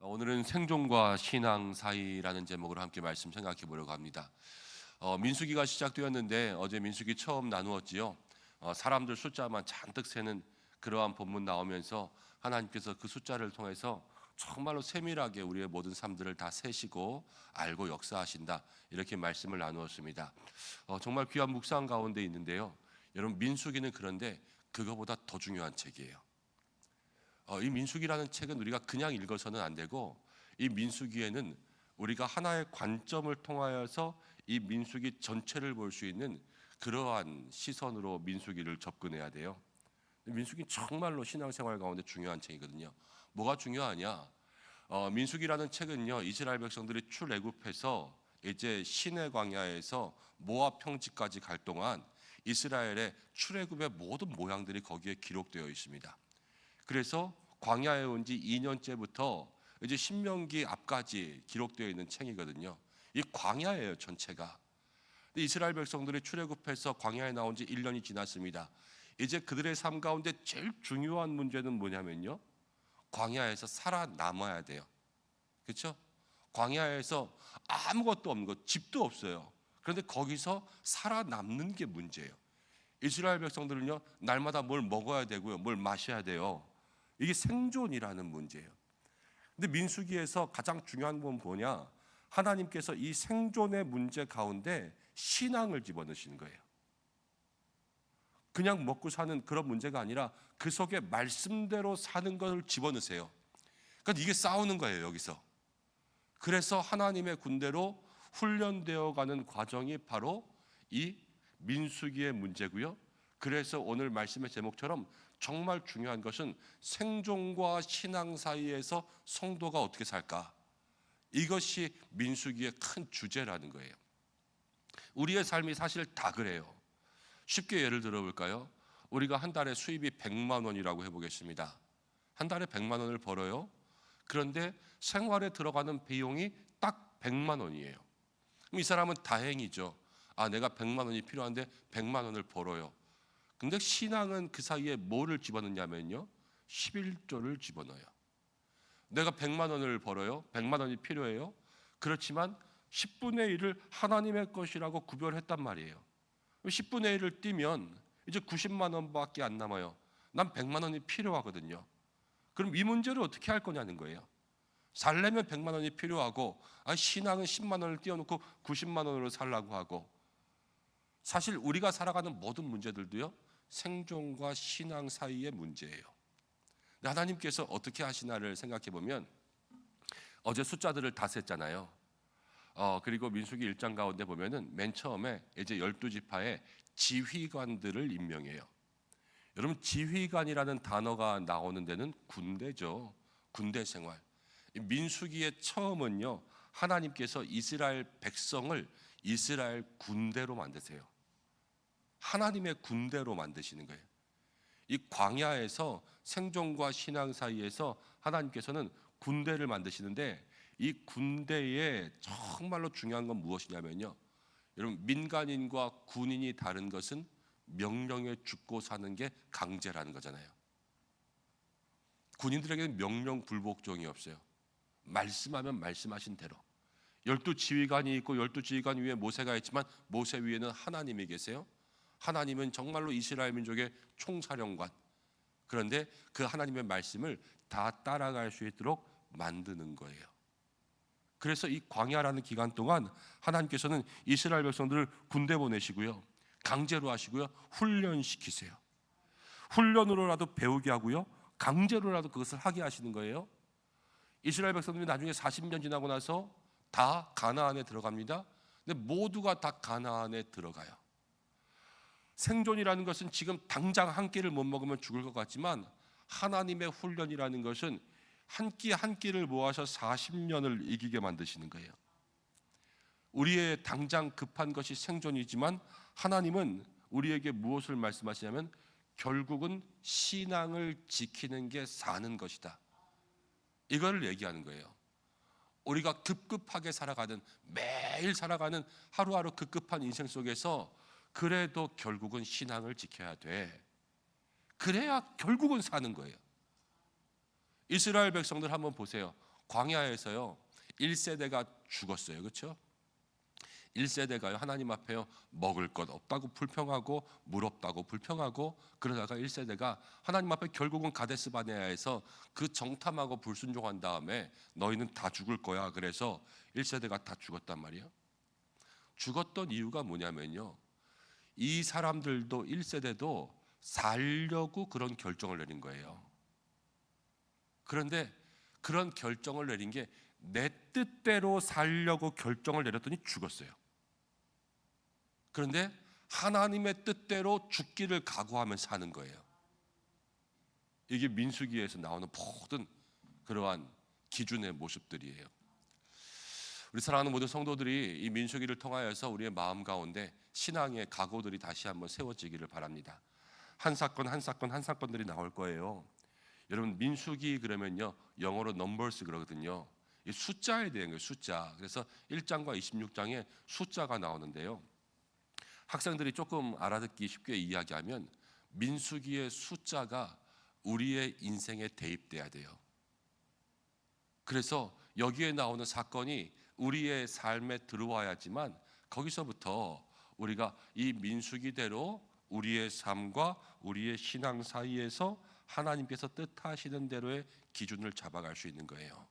오늘은 생존과 신앙 사이라는 제목으로 함께 말씀 생각해 보려고 합니다. 민수기가 시작되었는데 어제 민수기 처음 나누었지요. 사람들 숫자만 잔뜩 세는 그러한 본문 나오면서 하나님께서 그 숫자를 통해서 정말로 세밀하게 우리의 모든 삶들을 다 세시고 알고 역사하신다, 이렇게 말씀을 나누었습니다. 정말 귀한 묵상 가운데 있는데요. 여러분, 민수기는 그런데 그거보다 더 중요한 책이에요. 이 민수기라는 책은 우리가 그냥 읽어서는 안 되고, 이 민수기에는 우리가 하나의 관점을 통하여서 이 민수기 전체를 볼 수 있는 그러한 시선으로 민수기를 접근해야 돼요. 민수기 정말로 신앙생활 가운데 중요한 책이거든요. 뭐가 중요하냐? 민수기라는 책은요, 이스라엘 백성들이 출애굽해서 이제 시내 광야에서 모압 평지까지 갈 동안 이스라엘의 출애굽의 모든 모양들이 거기에 기록되어 있습니다. 그래서 광야에 온 지 2년째부터 이제 신명기 앞까지 기록되어 있는 책이거든요. 이 광야예요, 전체가. 이스라엘 백성들이 출애굽해서 광야에 나온 지 1년이 지났습니다. 이제 그들의 삶 가운데 제일 중요한 문제는 뭐냐면요, 광야에서 살아남아야 돼요. 그렇죠? 광야에서 아무것도 없는 것, 집도 없어요. 그런데 거기서 살아남는 게 문제예요. 이스라엘 백성들은요, 날마다 뭘 먹어야 되고요, 뭘 마셔야 돼요. 이게 생존이라는 문제예요. 근데 민수기에서 가장 중요한 건 뭐냐? 하나님께서 이 생존의 문제 가운데 신앙을 집어넣으시는 거예요. 그냥 먹고 사는 그런 문제가 아니라 그 속에 말씀대로 사는 것을 집어넣으세요. 그러니까 이게 싸우는 거예요, 여기서. 그래서 하나님의 군대로 훈련되어 가는 과정이 바로 이 민수기의 문제고요. 그래서 오늘 말씀의 제목처럼 정말 중요한 것은 생존과 신앙 사이에서 성도가 어떻게 살까? 이것이 민수기의 큰 주제라는 거예요. 우리의 삶이 사실 다 그래요. 쉽게 예를 들어볼까요? 우리가 한 달에 수입이 100만 원이라고 해보겠습니다. 한 달에 100만 원을 벌어요. 그런데 생활에 들어가는 비용이 딱 100만 원이에요. 그럼 이 사람은 다행이죠. 내가 100만 원이 필요한데 100만 원을 벌어요. 근데 신앙은 그 사이에 뭐를 집어넣냐면요, 11조를 집어넣어요. 내가 100만 원을 벌어요. 100만 원이 필요해요. 그렇지만 10분의 1을 하나님의 것이라고 구별했단 말이에요. 10분의 1을 띄면 이제 90만 원밖에 안 남아요. 난 100만 원이 필요하거든요. 그럼 이 문제를 어떻게 할 거냐는 거예요. 살려면 100만 원이 필요하고, 신앙은 10만 원을 띄워놓고 90만 원으로 살라고 하고. 사실 우리가 살아가는 모든 문제들도요, 생존과 신앙 사이의 문제예요. 하나님께서 어떻게 하시나를 생각해 보면, 어제 숫자들을 다 셌잖아요. 그리고 민수기 1장 가운데 보면은 맨 처음에 이제 12지파의 지휘관들을 임명해요. 여러분, 지휘관이라는 단어가 나오는 데는 군대죠. 군대 생활. 민수기의 처음은요, 하나님께서 이스라엘 백성을 이스라엘 군대로 만드세요. 하나님의 군대로 만드시는 거예요. 이 광야에서 생존과 신앙 사이에서 하나님께서는 군대를 만드시는데, 이 군대에 정말로 중요한 건 무엇이냐면요, 여러분, 민간인과 군인이 다른 것은 명령에 죽고 사는 게 강제라는 거잖아요. 군인들에게는 명령 불복종이 없어요. 말씀하면 말씀하신 대로. 12지휘관이 있고 12지휘관 위에 모세가 있지만 모세 위에는 하나님이 계세요. 하나님은 정말로 이스라엘 민족의 총사령관. 그런데 그 하나님의 말씀을 다 따라갈 수 있도록 만드는 거예요. 그래서 이 광야라는 기간 동안 하나님께서는 이스라엘 백성들을 군대 보내시고요, 강제로 하시고요, 훈련시키세요. 훈련으로라도 배우게 하고요, 강제로라도 그것을 하게 하시는 거예요. 이스라엘 백성들이 나중에 40년 지나고 나서 다 가나안에 들어갑니다. 근데 모두가 다 가나안에 들어가요. 생존이라는 것은 지금 당장 한 끼를 못 먹으면 죽을 것 같지만, 하나님의 훈련이라는 것은 한 끼 한 끼를 모아서 40년을 이기게 만드시는 거예요. 우리의 당장 급한 것이 생존이지만, 하나님은 우리에게 무엇을 말씀하시냐면 결국은 신앙을 지키는 게 사는 것이다, 이걸 얘기하는 거예요. 우리가 급급하게 살아가는, 매일 살아가는 하루하루 급급한 인생 속에서 그래도 결국은 신앙을 지켜야 돼. 그래야 결국은 사는 거예요. 이스라엘 백성들 한번 보세요. 광야에서요 1세대가 죽었어요. 그렇죠? 1세대가요 하나님 앞에요 먹을 것 없다고 불평하고 물 없다고 불평하고 그러다가 1세대가 하나님 앞에 결국은 가데스 바네아에서 그 정탐하고 불순종한 다음에 너희는 다 죽을 거야. 그래서 1세대가 다 죽었단 말이에요. 죽었던 이유가 뭐냐면요, 이 사람들도 1세대도 살려고 그런 결정을 내린 거예요. 그런데 그런 결정을 내린 게 내 뜻대로 살려고 결정을 내렸더니 죽었어요. 그런데 하나님의 뜻대로 죽기를 각오하며 사는 거예요. 이게 민수기에서 나오는 모든 그러한 기준의 모습들이에요. 우리 사랑하는 모든 성도들이 이 민수기를 통하여서 우리의 마음 가운데 신앙의 각오들이 다시 한번 세워지기를 바랍니다. 한 사건 한 사건 한 사건들이 나올 거예요. 여러분 민수기 그러면요 영어로 넘버스 그러거든요. 이 숫자에 대한 거예요. 숫자. 그래서 1장과 26장에 숫자가 나오는데요, 학생들이 조금 알아듣기 쉽게 이야기하면 민수기의 숫자가 우리의 인생에 대입돼야 돼요. 그래서 여기에 나오는 사건이 우리의 삶에 들어와야지만 거기서부터 우리가 이 민수기대로 우리의 삶과 우리의 신앙 사이에서 하나님께서 뜻하시는 대로의 기준을 잡아갈 수 있는 거예요.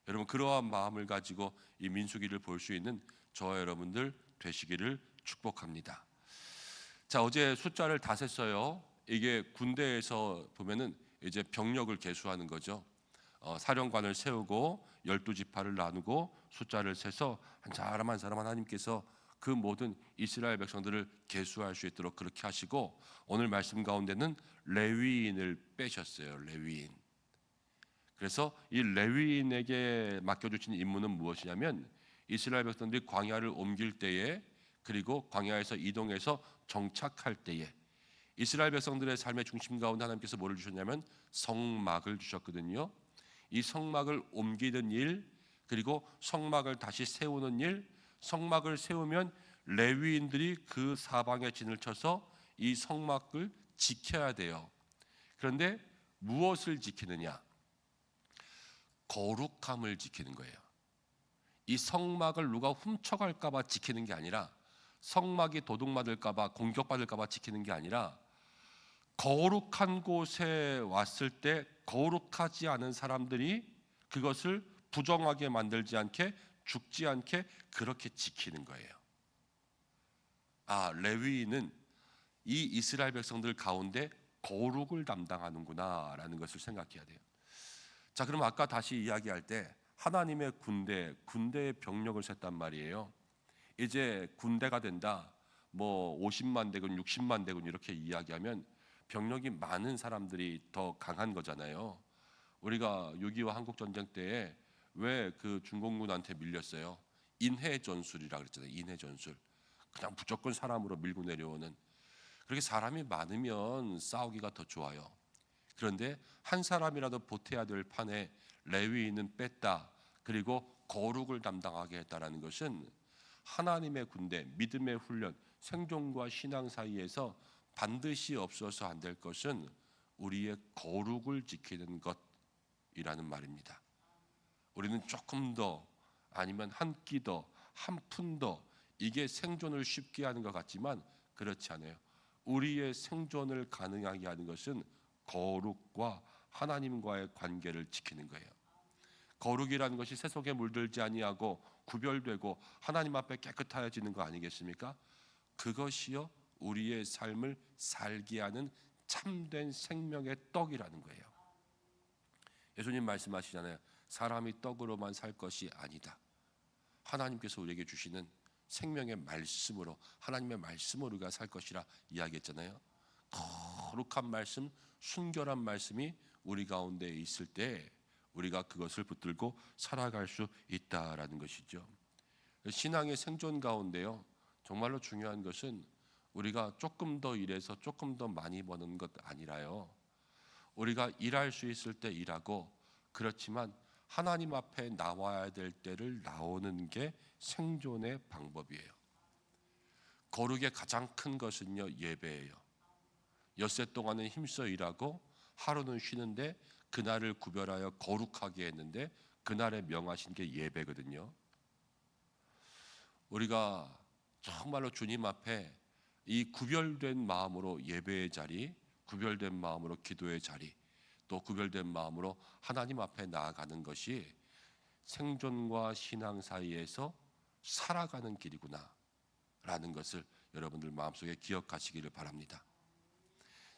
여러분 그러한 마음을 가지고 이 민수기를 볼 수 있는 저와 여러분들 되시기를 축복합니다. 자, 어제 숫자를 다 셌어요. 이게 군대에서 보면은 이제 병력을 계수하는 거죠. 사령관을 세우고 12지파를 나누고 숫자를 세서 한 사람 한 사람 하나님께서 그 모든 이스라엘 백성들을 계수할 수 있도록 그렇게 하시고, 오늘 말씀 가운데는 레위인을 빼셨어요. 레위인. 그래서 이 레위인에게 맡겨주신 임무는 무엇이냐면 이스라엘 백성들이 광야를 옮길 때에, 그리고 광야에서 이동해서 정착할 때에 이스라엘 백성들의 삶의 중심 가운데 하나님께서 뭐를 주셨냐면 성막을 주셨거든요. 이 성막을 옮기는 일, 그리고 성막을 다시 세우는 일, 성막을 세우면 레위인들이 그 사방에 진을 쳐서 이 성막을 지켜야 돼요. 그런데 무엇을 지키느냐? 거룩함을 지키는 거예요. 이 성막을 누가 훔쳐갈까 봐 지키는 게 아니라, 성막이 도둑맞을까 봐 공격받을까 봐 지키는 게 아니라, 거룩한 곳에 왔을 때 거룩하지 않은 사람들이 그것을 부정하게 만들지 않게, 죽지 않게 그렇게 지키는 거예요. 레위인은 이 이스라엘 백성들 가운데 거룩을 담당하는구나 라는 것을 생각해야 돼요. 자, 그럼 아까 다시 이야기할 때 하나님의 군대의 병력을 셌단 말이에요. 이제 군대가 된다, 뭐 50만 대군, 60만 대군 이렇게 이야기하면 병력이 많은 사람들이 더 강한 거잖아요. 우리가 6.25 한국전쟁 때에 왜 그 중공군한테 밀렸어요? 인해전술이라 그랬잖아요. 인해전술. 그냥 무조건 사람으로 밀고 내려오는. 그렇게 사람이 많으면 싸우기가 더 좋아요. 그런데 한 사람이라도 보태야 될 판에 레위인은 뺐다, 그리고 거룩을 담당하게 했다라는 것은 하나님의 군대, 믿음의 훈련, 생존과 신앙 사이에서 반드시 없어서 안 될 것은 우리의 거룩을 지키는 것이라는 말입니다. 우리는 조금 더, 아니면 한 끼 더, 한 푼 더, 이게 생존을 쉽게 하는 것 같지만 그렇지 않아요. 우리의 생존을 가능하게 하는 것은 거룩과 하나님과의 관계를 지키는 거예요. 거룩이라는 것이 세속에 물들지 아니하고 구별되고 하나님 앞에 깨끗하여지는 거 아니겠습니까? 그것이요 우리의 삶을 살게 하는 참된 생명의 떡이라는 거예요. 예수님 말씀하시잖아요. 사람이 떡으로만 살 것이 아니다. 하나님께서 우리에게 주시는 생명의 말씀으로, 하나님의 말씀으로 우리가 살 것이라 이야기했잖아요. 거룩한 말씀, 순결한 말씀이 우리 가운데 있을 때 우리가 그것을 붙들고 살아갈 수 있다라는 것이죠. 신앙의 생존 가운데요, 정말로 중요한 것은 우리가 조금 더 일해서 조금 더 많이 버는 것 아니라요, 우리가 일할 수 있을 때 일하고, 그렇지만 하나님 앞에 나와야 될 때를 나오는 게 생존의 방법이에요. 거룩의 가장 큰 것은요 예배예요. 엿새 동안은 힘써 일하고 하루는 쉬는데 그날을 구별하여 거룩하게 했는데 그날에 명하신 게 예배거든요. 우리가 정말로 주님 앞에 이 구별된 마음으로 예배의 자리, 구별된 마음으로 기도의 자리, 또 구별된 마음으로 하나님 앞에 나아가는 것이 생존과 신앙 사이에서 살아가는 길이구나 라는 것을 여러분들 마음속에 기억하시기를 바랍니다.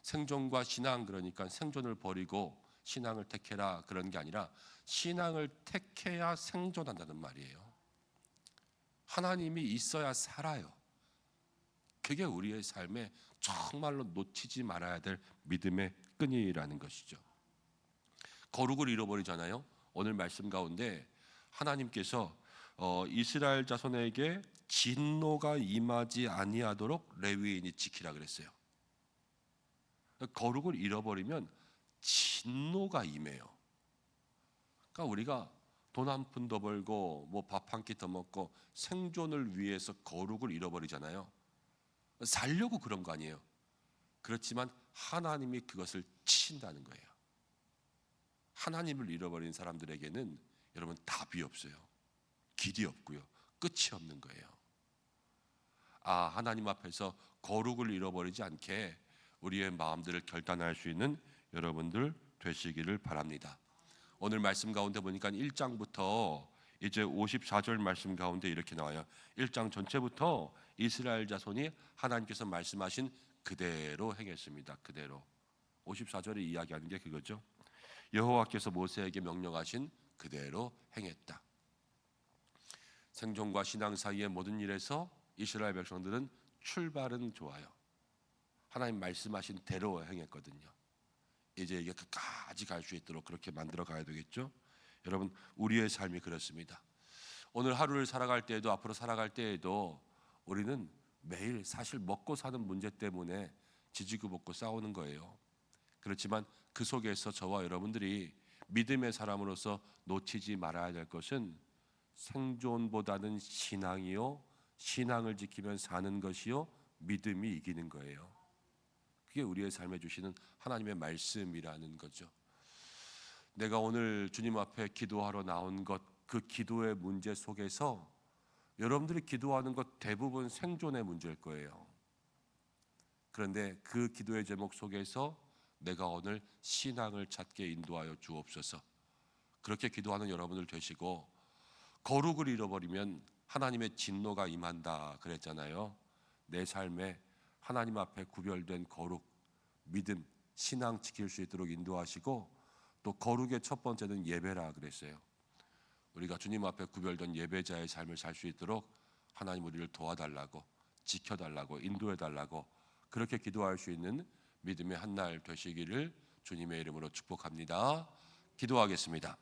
생존과 신앙, 그러니까 생존을 버리고 신앙을 택해라 그런 게 아니라 신앙을 택해야 생존한다는 말이에요. 하나님이 있어야 살아요. 그게 우리의 삶에 정말로 놓치지 말아야 될 믿음의 끈이라는 것이죠. 거룩을 잃어버리잖아요. 오늘 말씀 가운데 하나님께서 이스라엘 자손에게 진노가 임하지 아니하도록 레위인이 지키라 그랬어요. 거룩을 잃어버리면 진노가 임해요. 그러니까 우리가 돈 한 푼 더 벌고 뭐 밥 한 끼 더 먹고 생존을 위해서 거룩을 잃어버리잖아요. 살려고 그런 거 아니에요. 그렇지만 하나님이 그것을 치신다는 거예요. 하나님을 잃어버린 사람들에게는 여러분 답이 없어요. 길이 없고요. 끝이 없는 거예요. 하나님 앞에서 거룩을 잃어버리지 않게 우리의 마음들을 결단할 수 있는 여러분들 되시기를 바랍니다. 오늘 말씀 가운데 보니까 1장부터 이제 54절 말씀 가운데 이렇게 나와요. 1장 전체부터 이스라엘 자손이 하나님께서 말씀하신 그대로 행했습니다. 그대로. 54절에 이야기하는 게 그거죠. 여호와께서 모세에게 명령하신 그대로 행했다. 생존과 신앙 사이의 모든 일에서 이스라엘 백성들은 출발은 좋아요. 하나님 말씀하신 대로 행했거든요. 이제 이게 끝까지 갈 수 있도록 그렇게 만들어 가야 되겠죠. 여러분, 우리의 삶이 그렇습니다. 오늘 하루를 살아갈 때에도 앞으로 살아갈 때에도 우리는 매일 사실 먹고 사는 문제 때문에 지지고볶고 싸우는 거예요. 그렇지만 그 속에서 저와 여러분들이 믿음의 사람으로서 놓치지 말아야 될 것은 생존보다는 신앙이요, 신앙을 지키면 사는 것이요, 믿음이 이기는 거예요. 그게 우리의 삶에 주시는 하나님의 말씀이라는 거죠. 내가 오늘 주님 앞에 기도하러 나온 것, 그 기도의 문제 속에서 여러분들이 기도하는 것 대부분 생존의 문제일 거예요. 그런데 그 기도의 제목 속에서 내가 오늘 신앙을 찾게 인도하여 주옵소서. 그렇게 기도하는 여러분들 되시고, 거룩을 잃어버리면 하나님의 진노가 임한다 그랬잖아요. 내 삶에 하나님 앞에 구별된 거룩, 믿음, 신앙 지킬 수 있도록 인도하시고, 또 거룩의 첫 번째는 예배라 그랬어요. 우리가 주님 앞에 구별된 예배자의 삶을 살 수 있도록 하나님 우리를 도와달라고, 지켜달라고, 인도해달라고 그렇게 기도할 수 있는 믿음의 한날 되시기를 주님의 이름으로 축복합니다. 기도하겠습니다.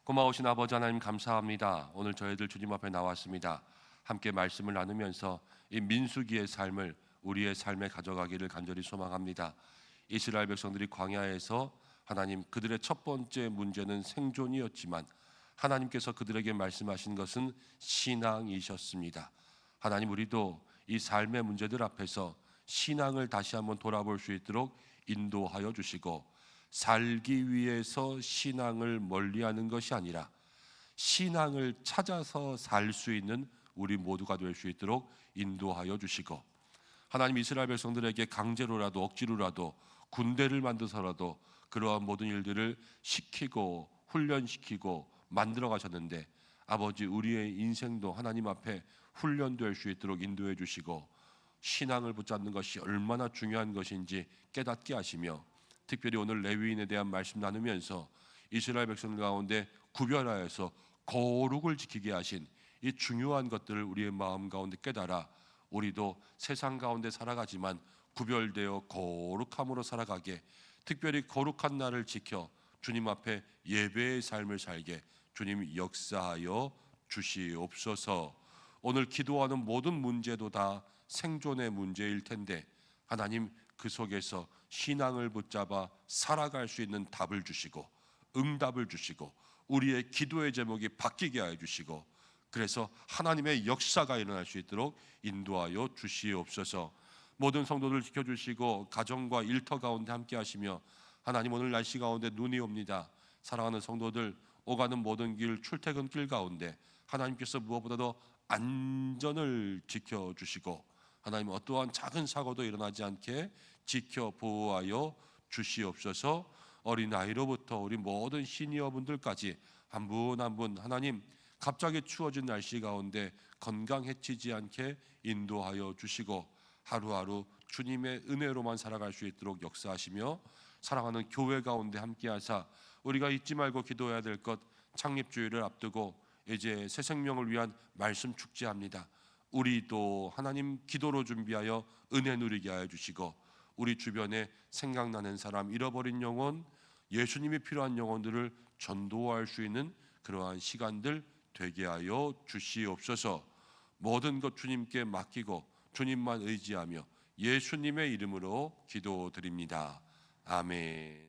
고마우신 아버지 하나님 감사합니다. 오늘 저희들 주님 앞에 나왔습니다. 함께 말씀을 나누면서 이 민수기의 삶을 우리의 삶에 가져가기를 간절히 소망합니다. 이스라엘 백성들이 광야에서 하나님 그들의 첫 번째 문제는 생존이었지만 하나님께서 그들에게 말씀하신 것은 신앙이셨습니다. 하나님, 우리도 이 삶의 문제들 앞에서 신앙을 다시 한번 돌아볼 수 있도록 인도하여 주시고, 살기 위해서 신앙을 멀리하는 것이 아니라 신앙을 찾아서 살 수 있는 우리 모두가 될 수 있도록 인도하여 주시고, 하나님 이스라엘 백성들에게 강제로라도 억지로라도 군대를 만들어서라도 그러한 모든 일들을 시키고 훈련시키고 만들어 가셨는데, 아버지 우리의 인생도 하나님 앞에 훈련될 수 있도록 인도해 주시고, 신앙을 붙잡는 것이 얼마나 중요한 것인지 깨닫게 하시며, 특별히 오늘 레위인에 대한 말씀 나누면서 이스라엘 백성들 가운데 구별하여서 거룩을 지키게 하신 이 중요한 것들을 우리의 마음 가운데 깨달아 우리도 세상 가운데 살아가지만 구별되어 거룩함으로 살아가게, 특별히 거룩한 날을 지켜 주님 앞에 예배의 삶을 살게 주님 역사하여 주시옵소서. 오늘 기도하는 모든 문제도 다 생존의 문제일 텐데 하나님 그 속에서 신앙을 붙잡아 살아갈 수 있는 답을 주시고 응답을 주시고 우리의 기도의 제목이 바뀌게 하여 주시고, 그래서 하나님의 역사가 일어날 수 있도록 인도하여 주시옵소서. 모든 성도들 지켜주시고 가정과 일터 가운데 함께 하시며 하나님 오늘 날씨 가운데 눈이 옵니다. 사랑하는 성도들 오가는 모든 길 출퇴근길 가운데 하나님께서 무엇보다도 안전을 지켜주시고 하나님 어떠한 작은 사고도 일어나지 않게 지켜 보호하여 주시옵소서. 어린아이로부터 우리 모든 시니어분들까지 한 분 한 분 하나님 갑자기 추워진 날씨 가운데 건강해치지 않게 인도하여 주시고 하루하루 주님의 은혜로만 살아갈 수 있도록 역사하시며 사랑하는 교회 가운데 함께하사 우리가 잊지 말고 기도해야 될 것 창립주의를 앞두고 이제 새 생명을 위한 말씀 축제합니다. 우리도 하나님 기도로 준비하여 은혜 누리게 하여 주시고 우리 주변에 생각나는 사람, 잃어버린 영혼, 예수님이 필요한 영혼들을 전도할 수 있는 그러한 시간들 되게 하여 주시옵소서. 모든 것 주님께 맡기고 주님만 의지하며 예수님의 이름으로 기도드립니다. 아멘.